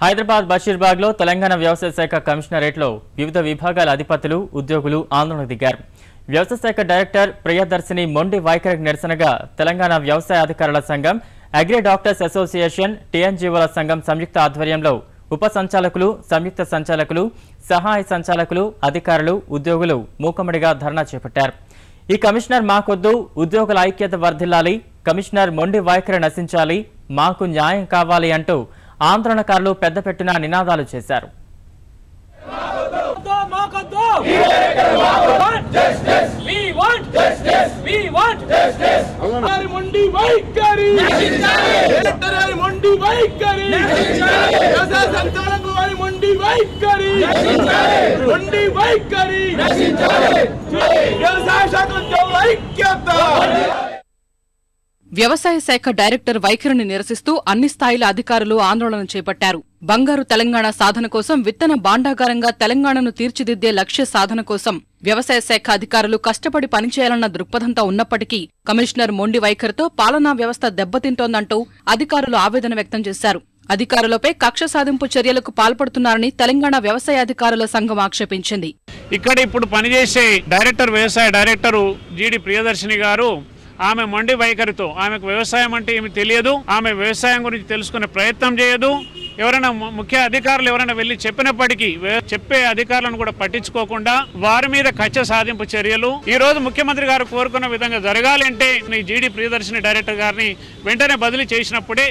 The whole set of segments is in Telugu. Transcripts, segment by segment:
హైదరాబాద్ బషీర్బాగ్లో తెలంగాణ వ్యవసాయ శాఖ కమిషనరేట్లో వివిధ విభాగాల అధిపతులు ఉద్యోగులు ఆందోళనకు దిగారు. వ్యవసాయ శాఖ డైరెక్టర్ ప్రియదర్శిని మొండి వైఖరికి నిరసనగా తెలంగాణ వ్యవసాయ అధికారుల సంఘం, అగ్రి డాక్టర్స్ అసోసియేషన్, టీఎన్జీఓల సంఘం సంయుక్త ఆధ్వర్యంలో ఉప సంచాలకులు, సంయుక్త సంచాలకులు, సహాయ సంచాలకులు, అధికారులు, ఉద్యోగులు మూకమ్మడిగా ధర్నా చేపట్టారు. ఈ కమిషనర్ మాకొద్దు, ఉద్యోగుల ఐక్యత వర్ధిల్లాలి, కమిషనర్ మొండి వైఖరి నశించాలి, మాకు న్యాయం కావాలి అంటూ ఆందోళనకారులు పెద్దపెట్టున నినాదాలు చేశారు. వ్యవసాయ శాఖ డైరెక్టర్ వైఖరిని నిరసిస్తూ అన్ని స్థాయిల అధికారులు ఆందోళన చేపట్టారు. బంగారు తెలంగాణ సాధన కోసం, విత్తన భాండాగారంగా తెలంగాణను తీర్చిదిద్దే లక్ష్య సాధన కోసం వ్యవసాయ శాఖ అధికారులు కష్టపడి పనిచేయాలన్న దృక్పథంతో ఉన్నప్పటికీ కమిషనర్ మొండి వైఖరితో పాలనా వ్యవస్థ దెబ్బతింటోందంటూ అధికారులు ఆవేదన వ్యక్తం చేశారు. అధికారులపై కక్ష సాధింపు చర్యలకు పాల్పడుతున్నారని తెలంగాణ వ్యవసాయ అధికారుల సంఘం ఆక్షేపించింది. ఇక్కడ ఇప్పుడు పనిచేసే వ్యవసాయ డైరెక్టరు జీడి ప్రియదర్శిని గారు ఆమె మొండి వైఖరితో, ఆమెకు వ్యవసాయం అంటే ఏమి తెలియదు, ఆమె వ్యవసాయం గురించి తెలుసుకునే ప్రయత్నం చేయదు. ఎవరైనా ముఖ్య అధికారులు ఎవరైనా వెళ్ళి చెప్పినప్పటికీ చెప్పే అధికారులను కూడా పట్టించుకోకుండా వారి మీద కక్ష సాధింపు చర్యలు ఈ రోజు ముఖ్యమంత్రి గారు కోరుకున్న విధంగా జరగాలంటే జీడి ప్రియదర్శిని డైరెక్టర్ గారిని వెంటనే బదిలీ చేసినప్పుడే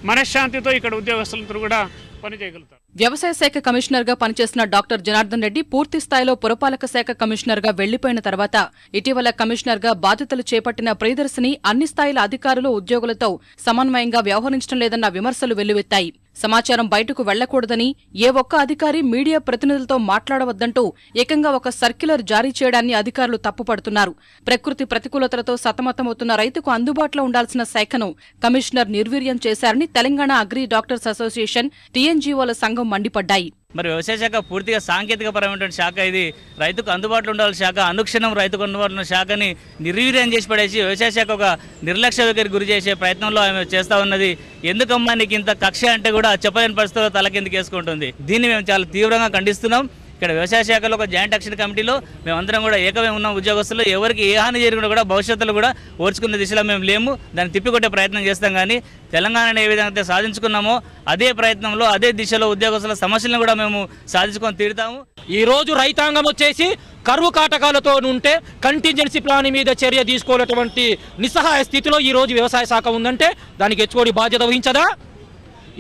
మనశ్శాంతితో ఇక్కడ ఉద్యోగస్తులందరూ కూడా పనిచేయగలుగుతారు. వ్యవసాయ శాఖ కమిషనర్ గా పనిచేసిన డాక్టర్ జనార్దన్ రెడ్డి పూర్తి స్థాయిలో పురపాలక శాఖ కమిషనర్ గా వెళ్లిపోయిన తర్వాత ఇటీవల కమిషనర్ గా బాధ్యతలు చేపట్టిన ప్రియదర్శిని అన్ని స్థాయిల అధికారులు, ఉద్యోగులతో సమన్వయంగా వ్యవహరించడం లేదన్న విమర్శలు వెల్లువెత్తాయి. సమాచారం బయటకు వెళ్లకూడదని, ఏ ఒక్క అధికారి మీడియా ప్రతినిధులతో మాట్లాడవద్దంటూ ఏకంగా ఒక సర్క్యులర్ జారీ చేయడాన్ని అధికారులు తప్పుపడుతున్నారు. ప్రకృతి ప్రతికూలతలతో సతమతమవుతున్న రైతుకు అందుబాటులో ఉండాల్సిన శాఖను కమిషనర్ నిర్వీర్యం చేశారని తెలంగాణ అగ్రి డాక్టర్స్ అసోసియేషన్, టీఎన్జీఓల సంఘం మండిపడ్డాయి. మరి వ్యవసాయ శాఖ పూర్తిగా సాంకేతిక పరమైనటువంటి శాఖ, ఇది రైతుకు అందుబాటులో ఉండాల్సిన శాఖ, అనుక్షణం రైతుకు అందుబాటులో ఉన్న శాఖని నిర్వీర్యం చేసి పడేసి వ్యవసాయ శాఖ ఒక నిర్లక్ష్య వైఖరికి గురి చేసే ప్రయత్నంలో ఆమె చేస్తూ ఉన్నది. ఎందుకమ్మా నీకు ఇంత కక్ష అంటే కూడా చెప్పలేని పరిస్థితుల్లో తల కిందకి వేసుకుంటుంది. దీన్ని మేము చాలా తీవ్రంగా ఖండిస్తున్నాం. ఇక్కడ వ్యవసాయ శాఖలో ఒక జాయింట్ యాక్షన్ కమిటీలో మేమందరం కూడా ఏకమే ఉన్న ఉద్యోగస్తులు, ఎవరికి ఏ హాని జరిగినా కూడా భవిష్యత్తులో కూడా ఓర్చుకునే దిశలో మేము లేము. దాన్ని తిప్పికొట్టే ప్రయత్నం చేస్తాం. కానీ తెలంగాణను ఏ విధంగా సాధించుకున్నామో అదే ప్రయత్నంలో, అదే దిశలో ఉద్యోగస్తుల సమస్యలను కూడా మేము సాధించుకొని తీరుతాము. ఈ రోజు రైతాంగం వచ్చేసి కరువు కాటకాలతో ఉంటే కంటింజెన్సీ ప్లాన్ మీద చర్య తీసుకోలేటువంటి నిస్సహాయ స్థితిలో ఈ రోజు వ్యవసాయ శాఖ ఉందంటే దానికి హెచ్ఓడి బాధ్యత వహించదా?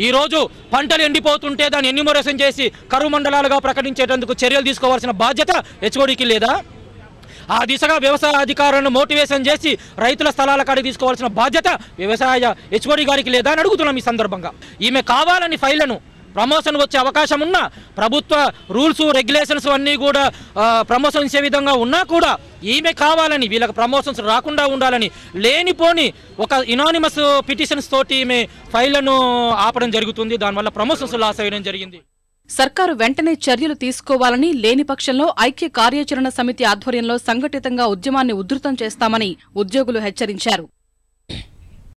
ఈ రోజు పంటలు ఎండిపోతుంటే దాన్ని ఎన్యూమరేషన్ చేసి కరువు మండలాలుగా ప్రకటించేందుకు చర్యలు తీసుకోవాల్సిన బాధ్యత హెచ్ఓడికి లేదా? ఆ దిశగా వ్యవసాయ అధికారులను మోటివేషన్ చేసి రైతుల స్థలాల కాడికి తీసుకోవాల్సిన బాధ్యత వ్యవసాయ హెచ్ఓడి గారికి లేదా అని అడుగుతున్నాం. ఈ సందర్భంగా ఈమె కావాలని ఫైళ్లను ప్రమోషన్ వచ్చే అవకాశం ఉన్నా, ప్రభుత్వ రూల్స్ రెగ్యులేషన్స్ అన్నీ కూడా ప్రమోషన్ ఇచ్చే విధంగా ఉన్నా కూడా ఈమె కావాలని వీళ్ళకి ప్రమోషన్స్ రాకుండా ఉండాలని లేనిపోని ఒక ఇనానిమస్ పిటిషన్స్ తోటి ఈమె ఫైళ్లను ఆపడం జరుగుతుంది. దానివల్ల ప్రమోషన్స్ లాస్ అయ్యడం జరిగింది. సర్కారు వెంటనే చర్యలు తీసుకోవాలని, లేని పక్షంలో ఐక్య కార్యాచరణ సమితి ఆధ్వర్యంలో సంఘటితంగా ఉద్యమాన్ని ఉధృతం చేస్తామని ఉద్యోగులు హెచ్చరించారు.